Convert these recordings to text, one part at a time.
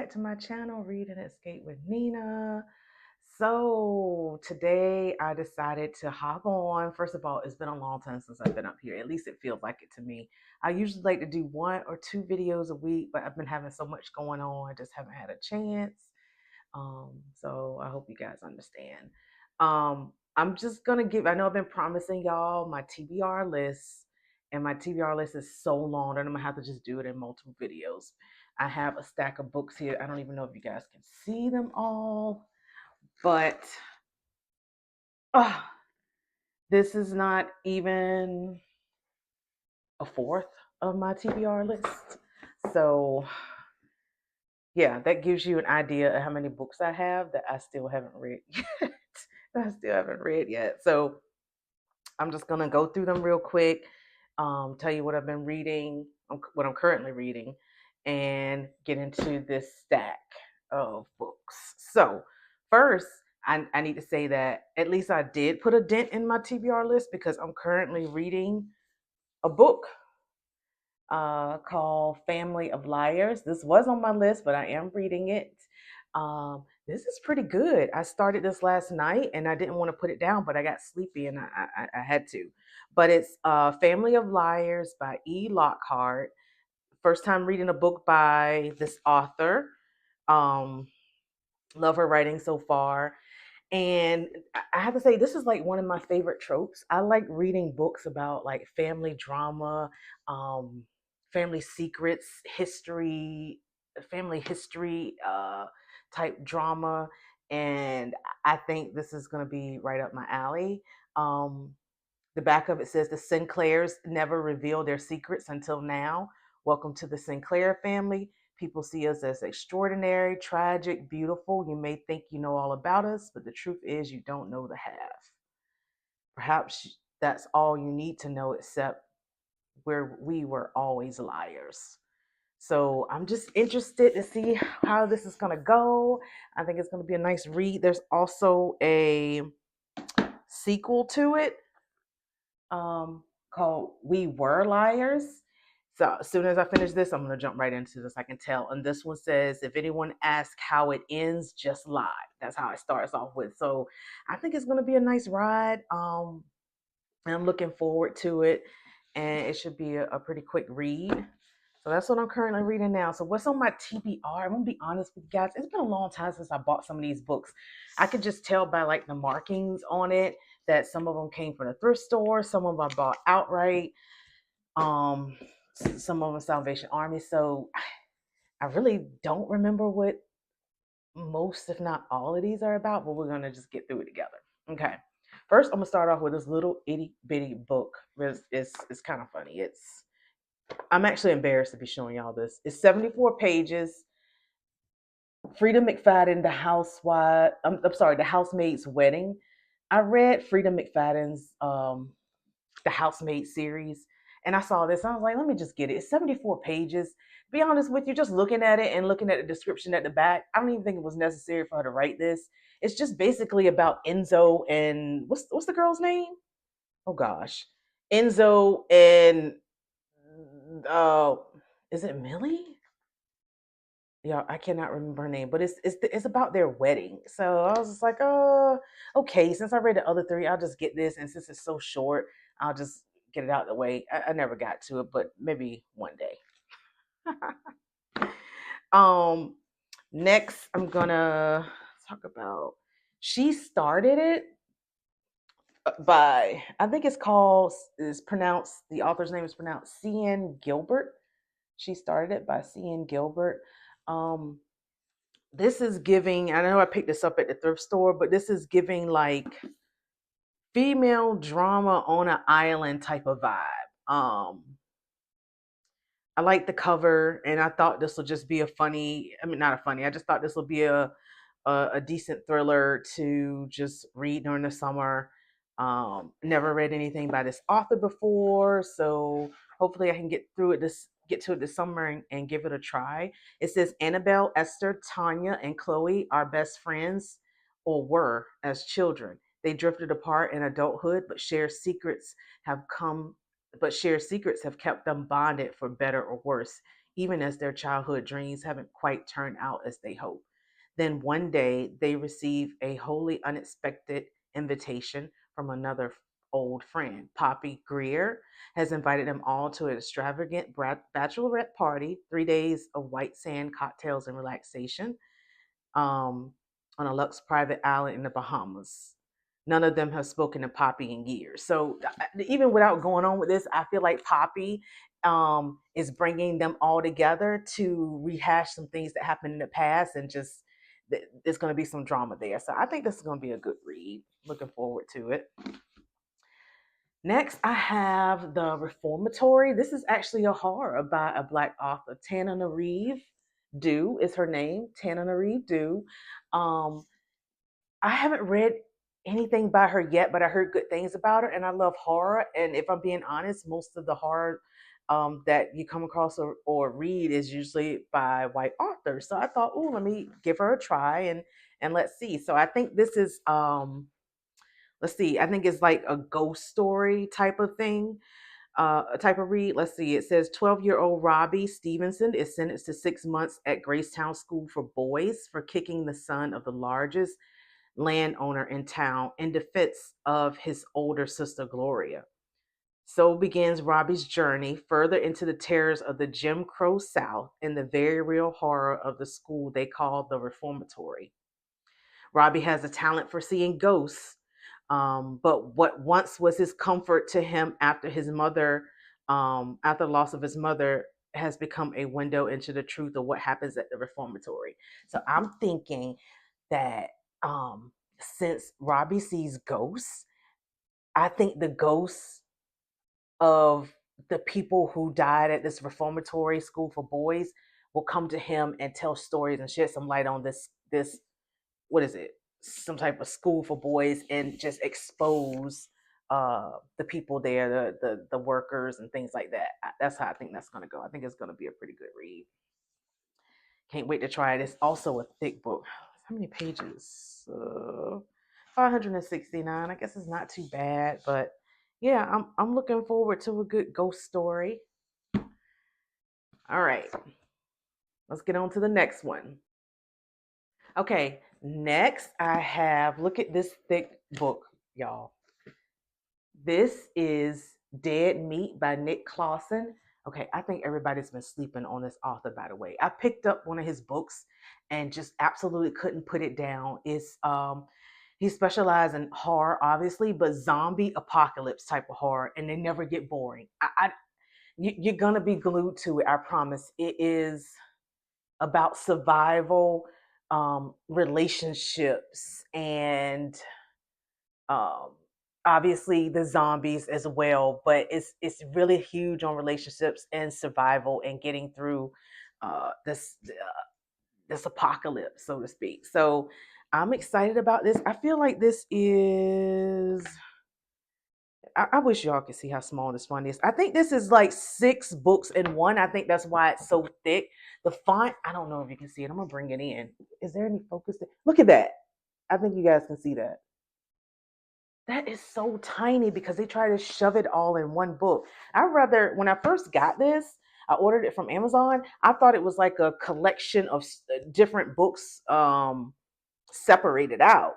back to my channel, Read and Escape with Nina. So today I decided to hop on. First of all, it's been a long time since I've been up here. At least it feels like it to me. I usually like to do 1 or 2 videos a week, but I've been having so much going on, I just haven't had a chance. So I hope you guys understand. I'm just gonna I know I've been promising y'all my TBR list, and my TBR list is so long that I'm gonna have to just do it in multiple videos. I have a stack of books here. I don't even know if you guys can see them all, but uh, this is not even a fourth of my TBR list. So yeah, that gives you an idea of how many books I have that I still haven't read yet. I still haven't read yet. So I'm just gonna go through them real quick, tell you what I've been reading, what I'm currently reading, and get into this stack of books. So first, I need to say that at least I did put a dent in my TBR list because I'm currently reading a book called Family of Liars. This was on my list, but I am reading it. This is pretty good. I started this last night and I didn't want to put it down, but I got sleepy and I had to. But it's Family of Liars by E. Lockhart. First time reading a book by this author. Um, love her writing so far. And I have to say, this is like one of my favorite tropes. I like reading books about like family drama, um, family secrets, family history type drama. And I think this is going to be right up my alley. Um, the back of it says the Sinclairs never reveal their secrets until now. Welcome to the Sinclair family. People see us as extraordinary, tragic, beautiful. You may think you know all about us, but the truth is you don't know the half. Perhaps that's all you need to know, except we were always liars. So I'm just interested to see how this is going to go. I think it's going to be a nice read. There's also a sequel to it called We Were Liars. So as soon as I finish this, I'm going to jump right into this. I can tell. And this one says, if anyone asks how it ends, just lie. That's how it starts off with. So I think it's going to be a nice ride. And I'm looking forward to it. And it should be a pretty quick read. So that's what I'm currently reading now. So what's on my TBR? I'm gonna be honest with you guys. It's been a long time since I bought some of these books. I could just tell by like the markings on it that some of them came from the thrift store, some of them I bought outright, um, some of them Salvation Army. So I really don't remember what most, if not all, of these are about, but we're gonna just get through it together. Okay. First, I'm gonna start off with this little itty bitty book. It's kind of funny. I'm actually embarrassed to be showing y'all this. It's 74 pages. Frida McFadden, I'm sorry, The Housemaid's Wedding. I read Frida McFadden's The Housemaid series, and I saw this. I was like, let me just get it. It's 74 pages. Be honest with you, just looking at it and looking at the description at the back, I don't even think it was necessary for her to write this. It's just basically about Enzo and what's the girl's name? Oh gosh, Enzo and uh, is it Millie? Yeah, I cannot remember her name, but it's about their wedding. So I was just like, oh, okay. Since I read the other three, I'll just get this, and since it's so short, I'll just get it out of the way. I never got to it, but maybe one day. um, next I'm gonna talk about. She started it by I think it's called is pronounced the author's name is pronounced C.N. Gilbert. She started it by C.N. Gilbert. Um, this is giving, I know I picked this up at the thrift store, but this is giving like female drama on an island type of vibe. I like the cover, and I thought this would just be a funny, I mean, not a funny, I just thought this would be a decent thriller to just read during the summer. Never read anything by this author before, so hopefully I can get to it this summer and give it a try. It says Annabelle, Esther, Tanya, and Chloe are best friends or were as children. They drifted apart in adulthood, but shared secrets have kept them bonded for better or worse. even as their childhood dreams haven't quite turned out as they hoped. Then one day they receive a wholly unexpected invitation from another old friend. Poppy Greer has invited them all to an extravagant bachelorette party, 3 days of white sand cocktails and relaxation, um, on a luxe private island in the Bahamas. None of them have spoken to Poppy in years. So even without going on with this, I feel like Poppy is bringing them all together to rehash some things that happened in the past, and just there's going to be some drama there. So I think this is going to be a good read. Looking forward to it. Next, I have The Reformatory. This is actually a horror by a Black author. Tana Nareeve Dew is her name. Tana Nareeve Dew. Um, I haven't read anything by her yet, but I heard good things about her, and I love horror. And if I'm being honest, most of the horror that you come across or read is usually by white authors. So I thought, oh, let me give her a try and let's see. So I think this is let's see, I think it's like a ghost story type of thing, a type of read. Let's see, it says 12-year-old Robbie Stevenson is sentenced to 6 months at Gracetown School for Boys for kicking the son of the largest landowner in town in defense of his older sister Gloria. So begins Robbie's journey further into the terrors of the Jim Crow South and the very real horror of the school they call the Reformatory. Robbie has a talent for seeing ghosts, but what once was his comfort to him after the loss of his mother, has become a window into the truth of what happens at the Reformatory. So I'm thinking that since Robbie sees ghosts, I think the ghosts of the people who died at this reformatory school for boys will come to him and tell stories and shed some light on this what is it, some type of school for boys, and just expose the people there, the workers and things like that. That's how I think that's going to go. I think it's going to be a pretty good read. Can't wait to try it. It's also a thick book. How many pages? 569. I guess it's not too bad, but yeah, I'm looking forward to a good ghost story. All right, let's get on to the next one. Okay, next I have, look at this thick book, y'all. This is Dead Meat by Nick Clausen. Okay, I think everybody's been sleeping on this author, by the way. I picked up one of his books and just absolutely couldn't put it down. It's he specializes in horror, obviously, but zombie apocalypse type of horror, and they never get boring. You're gonna be glued to it, I promise. It is about survival, relationships, and um, obviously the zombies as well. But it's really huge on relationships and survival and getting through this apocalypse, so to speak. So I'm excited about this. I feel like this is. I wish y'all could see how small this font is. I think this is like 6 books in one. I think that's why it's so thick. The font, I don't know if you can see it. I'm gonna bring it in. Is there any focus? Look at that. I think you guys can see that. That is so tiny because they try to shove it all in one book. I rather, when I first got this, I ordered it from Amazon. I thought it was like a collection of different books separated out.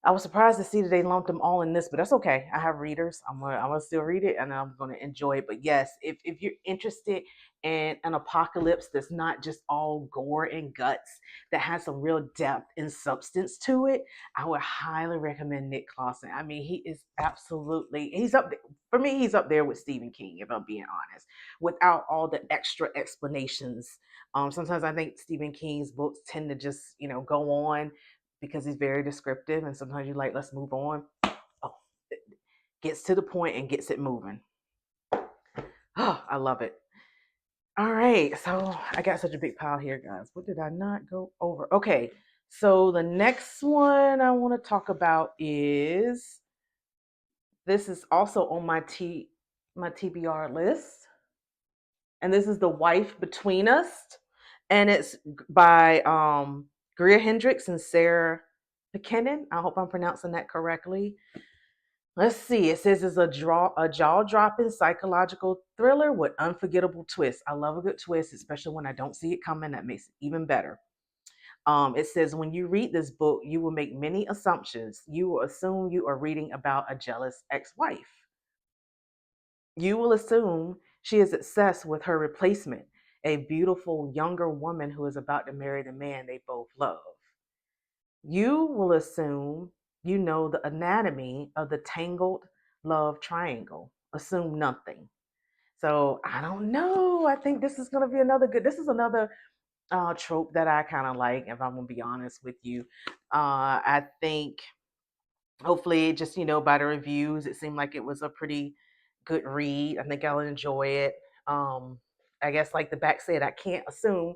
I was surprised to see that they lumped them all in this, but that's okay. I have readers. I'm gonna still read it and I'm gonna enjoy it. But yes, if you're interested in an apocalypse that's not just all gore and guts, that has some real depth and substance to it, I would highly recommend Nick Clausen. I mean, he is absolutely, he's up there, for me, he's up there with Stephen King, if I'm being honest, without all the extra explanations. Sometimes I think Stephen King's books tend to just, go on because he's very descriptive, and sometimes you're like, let's move on. Oh, it gets to the point and gets it moving. Oh, I love it. All right, so I got such a big pile here, guys. What did I not go over? Okay, so the next one I want to talk about is, this is also on my TBR list, and this is The Wife Between Us, and it's by Greer Hendricks and Sarah McKinnon. I hope I'm pronouncing that correctly. Let's see. It says it's a jaw-dropping psychological thriller with unforgettable twists. I love a good twist, especially when I don't see it coming. That makes it even better. It says when you read this book, you will make many assumptions. You will assume you are reading about a jealous ex-wife. You will assume she is obsessed with her replacement, a beautiful younger woman who is about to marry the man they both love. You will assume you know the anatomy of the tangled love triangle. Assume nothing. So I don't know. I think this is going to be another good. This is another trope that I kind of like. If I'm going to be honest with you, I think hopefully, just by the reviews, it seemed like it was a pretty good read. I think I'll enjoy it. Um, I guess, like the back said, I can't assume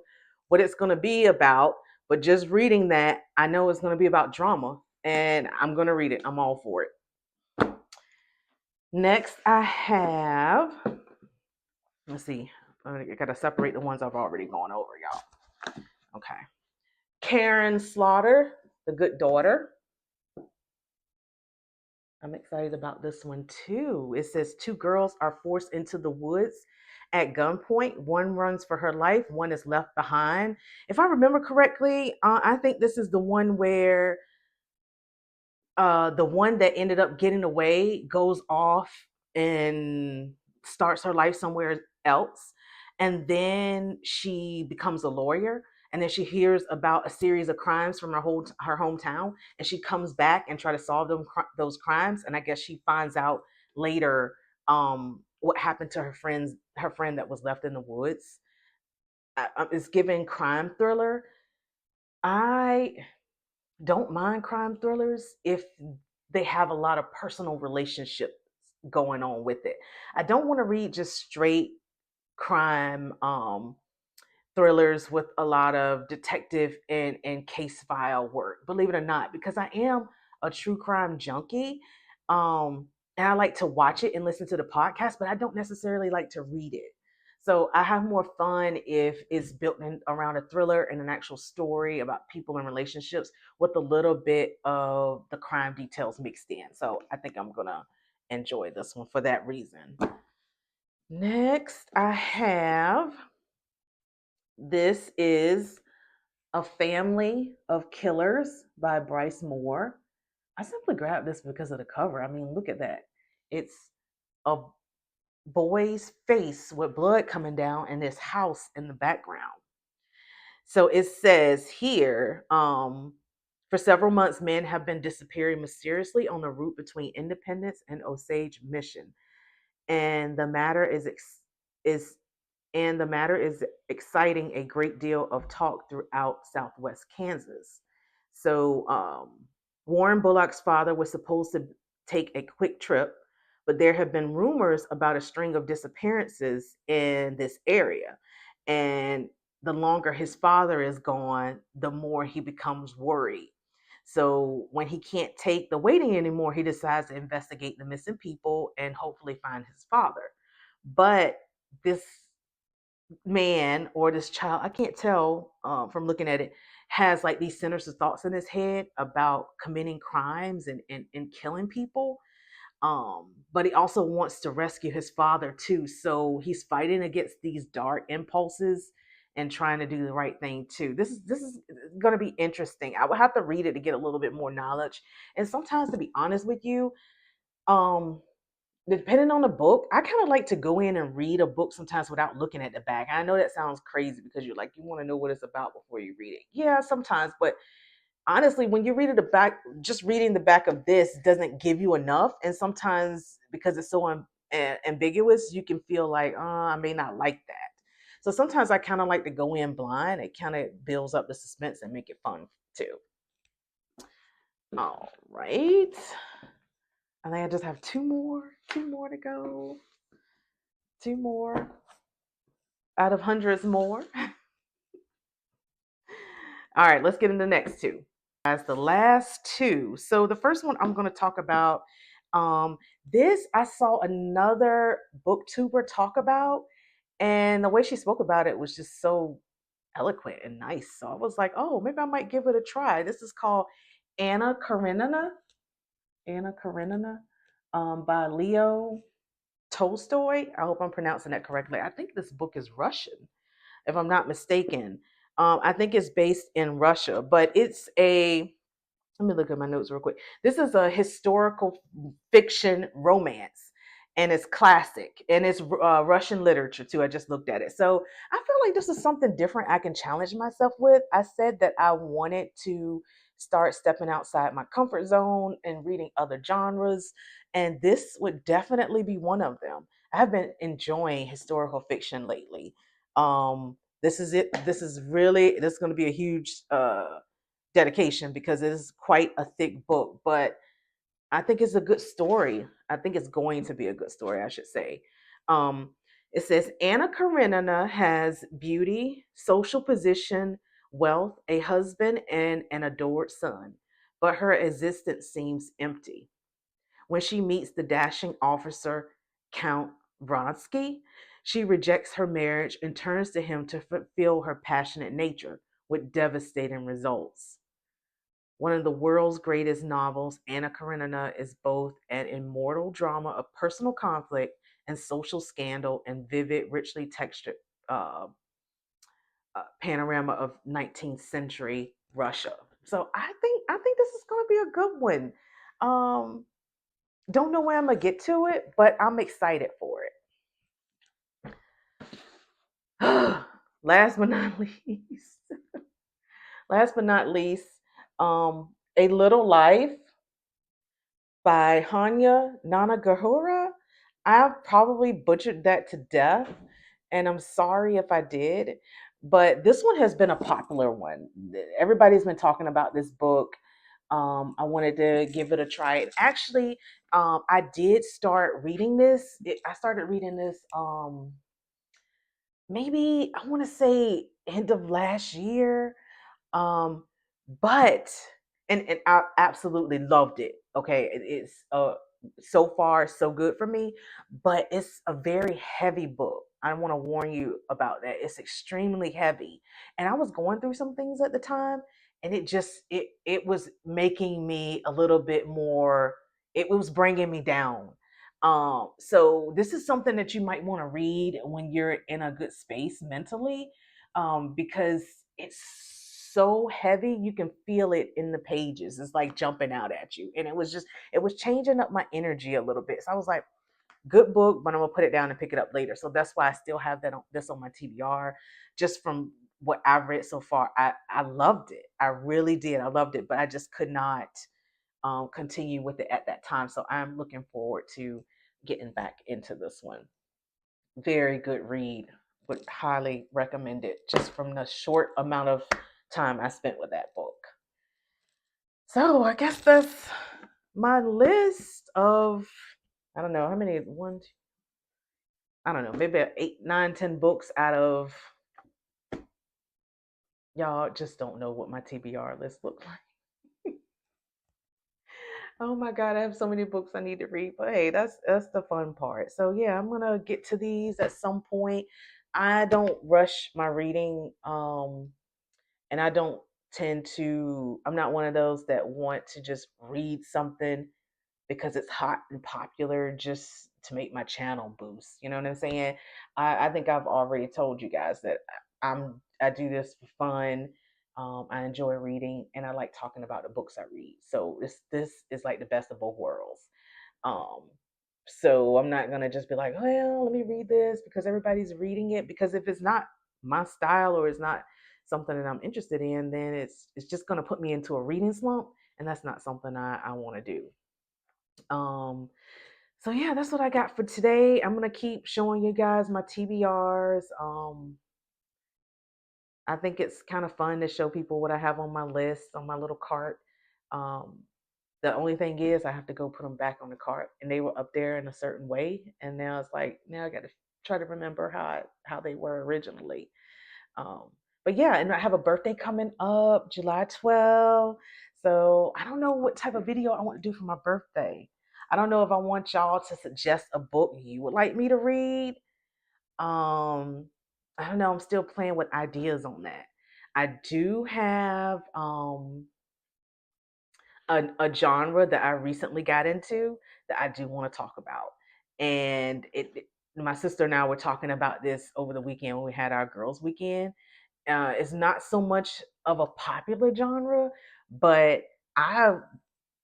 what it's going to be about, but just reading that, I know it's going to be about drama, and I'm going to read it. I'm all for it. Next, I have. Let's see. I got to separate the ones I've already gone over, y'all. Okay. Karen Slaughter, The Good Daughter. I'm excited about this one too. It says two girls are forced into the woods at gunpoint. One runs for her life, one is left behind. If I remember correctly, I think this is the one where the one that ended up getting away goes off and starts her life somewhere else, and then she becomes a lawyer, and then she hears about a series of crimes from her hometown, and she comes back and try to solve those crimes, and I guess she finds out later what happened to her friend that was left in the woods. It's given crime thriller. I don't mind crime thrillers if they have a lot of personal relationships going on with it. I don't want to read just straight crime thrillers with a lot of detective and case file work, believe it or not, because I am a true crime junkie. And I like to watch it and listen to the podcast, but I don't necessarily like to read it. So I have more fun if it's built in around a thriller and an actual story about people and relationships with a little bit of the crime details mixed in. So I think I'm gonna enjoy this one for that reason. Next, I have this is A Family of Killers by Bryce Moore. I simply grabbed this because of the cover. I mean, look at that. It's a boy's face with blood coming down and this house in the background. So it says here, for several months, men have been disappearing mysteriously on the route between Independence and Osage Mission, and is the matter is exciting a great deal of talk throughout Southwest Kansas. So Warren Bullock's father was supposed to take a quick trip, but there have been rumors about a string of disappearances in this area. And the longer his father is gone, the more he becomes worried. So when he can't take the waiting anymore, he decides to investigate the missing people and hopefully find his father. But this man or this child, I can't tell from looking at it, has like these sinister thoughts in his head about committing crimes and killing people. But he also wants to rescue his father too. So he's fighting against these dark impulses and trying to do the right thing too. This is going to be interesting. I would have to read it to get a little bit more knowledge. And sometimes, to be honest with you, um, depending on the book, I kind of like to go in and read a book sometimes without looking at the back. I know that sounds crazy because you want to know what it's about before you read it. Yeah, sometimes, but honestly, when you read it the back, just reading the back of this doesn't give you enough. And sometimes because it's so ambiguous, you can feel like, I may not like that. So sometimes I kind of like to go in blind. It kind of builds up the suspense and make it fun too. All right. I think I just have two more to go. Two more out of hundreds more. All right, let's get into the next two. As the last two. So the first one I'm going to talk about. Um, this I saw another booktuber talk about, and the way she spoke about it was just so eloquent and nice. So I was like, oh, maybe I might give it a try. This is called Anna Karenina. Anna Karenina. by Leo Tolstoy. I hope I'm pronouncing that correctly. I think this book is Russian, if I'm not mistaken. I think it's based in Russia, but it's a, let me look at my notes real quick. This is a historical fiction romance, and it's classic, and it's Russian literature too. I just looked at it, so I feel like this is something different I can challenge myself with. I said that I wanted to start stepping outside my comfort zone and reading other genres, and this would definitely be one of them. I have been enjoying historical fiction lately. This is it. This is going to be a huge dedication because it is quite a thick book, but I think it's a good story. I think it's going to be a good story, I should say. Um, it says Anna Karenina has beauty, social position, wealth, a husband, and an adored son, but her existence seems empty. When she meets the dashing officer, Count Vronsky, she rejects her marriage and turns to him to fulfill her passionate nature with devastating results. One of the world's greatest novels, Anna Karenina is both an immortal drama of personal conflict and social scandal and vivid, richly textured uh, panorama of 19th century Russia. So I think this is going to be a good one. Um, don't know where I'm gonna get to it, but I'm excited for it. last but not least, last but not least, A Little Life by Hanya Nanagahura. I probably butchered that to death, and I'm sorry if I did. But this one has been a popular one. Everybody's been talking about this book. I wanted to give it a try. Actually, I did start reading this. I started reading this maybe I want to say end of last year. Um, but and I absolutely loved it. Okay, it's so far so good for me, but it's a very heavy book. I want to warn you about that. It's extremely heavy, and I was going through some things at the time, and it was making me a little bit more. It was bringing me down. So this is something that you might want to read when you're in a good space mentally, because it's so heavy you can feel it in the pages. It's like jumping out at you, and it was changing up my energy a little bit. So I was like, good book, but I'm gonna put it down and pick it up later. So that's why I still have this on my TBR, just from what I've read so far. I loved it. I really did. I loved it, but I just could not continue with it at that time. So I'm looking forward to getting back into this one. Very good read. Would highly recommend it just from the short amount of time I spent with that book. So I guess that's my list of, I don't know how many, one, two, I don't know, maybe eight, nine, 10 books out of, y'all just don't know what my TBR list looks like. Oh my God, I have so many books I need to read. But hey, that's the fun part. So yeah, I'm gonna get to these at some point. I don't rush my reading. And I don't tend to, I'm not one of those that want to just read something because it's hot and popular just to make my channel boost. You know what I'm saying? I think I've already told you guys that I do this for fun. I enjoy reading and I like talking about the books I read. So this is like the best of both worlds. Um, so I'm not gonna just be like, well, let me read this because everybody's reading it. Because if it's not my style or it's not something that I'm interested in, then it's just gonna put me into a reading slump, and that's not something I want to do. Um, so yeah, that's what I got for today. I'm gonna keep showing you guys my TBRs. I think it's kind of fun to show people what I have on my list on my little cart. Um, the only thing is I have to go put them back on the cart, and they were up there in a certain way, and now it's like now I got to try to remember how they were originally. Um, but yeah, and I have a birthday coming up, July 12th. So I don't know what type of video I want to do for my birthday. I don't know if I want y'all to suggest a book you would like me to read. Um, I don't know. I'm still playing with ideas on that. I do have a genre that I recently got into that I do want to talk about. And my sister and I were talking about this over the weekend when we had our girls' weekend. It's not so much of a popular genre, but I've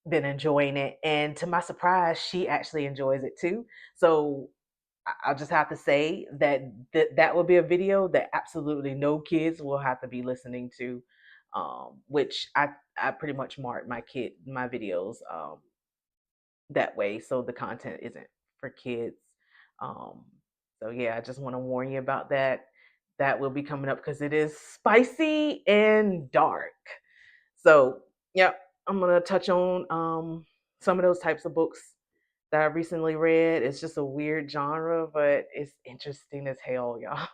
been enjoying it. And to my surprise, she actually enjoys it too. So I'll just have to say that that will be a video that absolutely no kids will have to be listening to. Which I pretty much mark my videos that way, so the content isn't for kids. Um, so yeah, I just want to warn you about that. That will be coming up because it is spicy and dark. So yeah, I'm gonna touch on some of those types of books that I recently read. It's just a weird genre, but it's interesting as hell, y'all.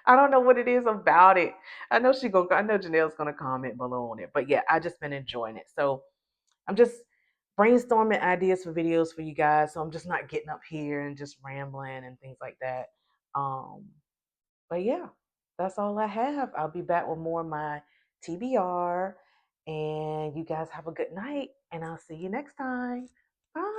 I don't know what it is about it. I know Janelle's gonna comment below on it. But yeah, I just been enjoying it. So I'm just brainstorming ideas for videos for you guys. So I'm just not getting up here and just rambling and things like that. Um, but yeah, that's all I have. I'll be back with more of my TBR. And you guys have a good night. And I'll see you next time. Bye.